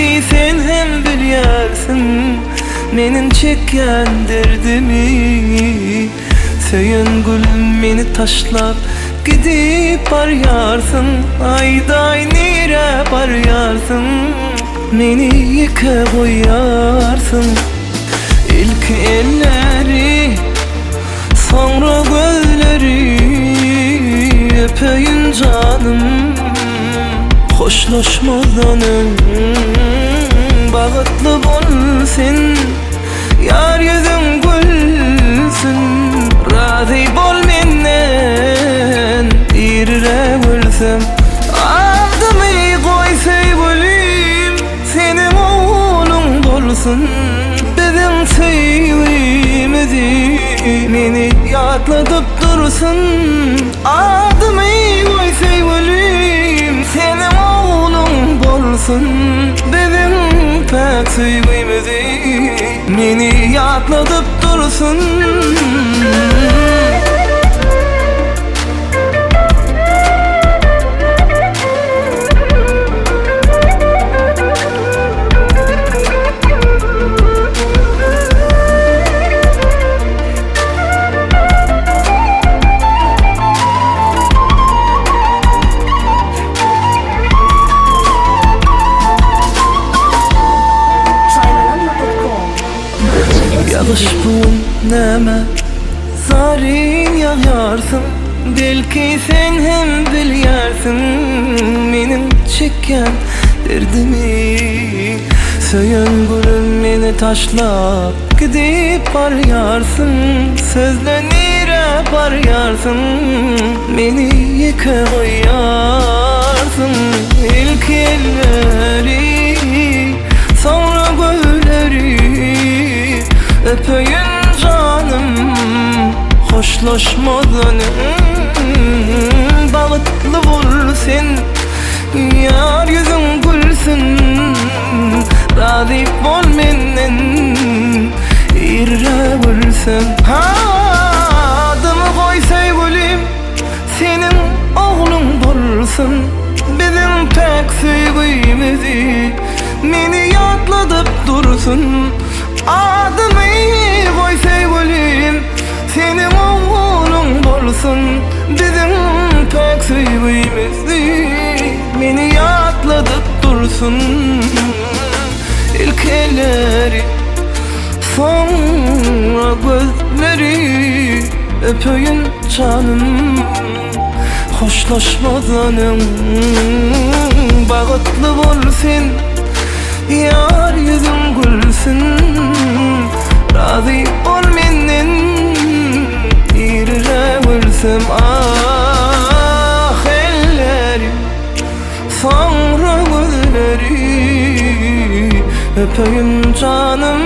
belki sen hem bilýärsin menin çekýän derdimi. Söyün gülüm meni taşlap gidip barýarsın, ayday nire barýarsın, meni ýeke goýarsın. İlk elleri, sonra gözleri öpeyim canım. Hoşlaşmadan bağıtlı bolsun, yar yüzün gülsün. Razı bol menden, irre gülsem. Adımı koy sevgilim, senin oğlun bolsun. Bizim sevgimizi meni yadlatıp dursun. Adımı koy sevgilim, senin oğlun bolsun. Bizim pek sevgimizi meni yadlatıp dursun. Yağış bu neme zarin yağarsın, belki sen hem bilýärsin menin çekýän derdimi. Söyün gülüm meni taşlap gidip barýarsın, sözle nire barýarsın, meni ýeke goýarsın. İlk elleri, sonra gözleri öpeyim canım. Hoşlaşmadan bağıtlı bolsun, yar yüzün gülsün. Razı bol menden, irre gülsem. Adımı koy sevgilim, senin oğlun bolsun. Bizim pek sevgimizi meni yadlatıp dursun. Adımı koy sevgilim, senin oğlun bolsun. Bizim pek sevgimizi meni yadlatıp dursun. İlk elleri, sonra gözleri öpeyim canım. Hoşlaşmadan bağıtlı bolsun, yar yüzün gülsün. Razı ol menden, irre gülsem. Ah elleri, sonra gözleri öpeyim canım.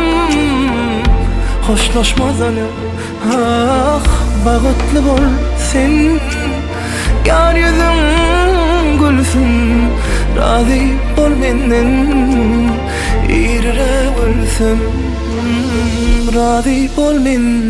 Hoşlaşmadan ah bağıtlı bolsun, yar yüzün gülsün. Razı ol menden, irre gülsem. Razı ol menden.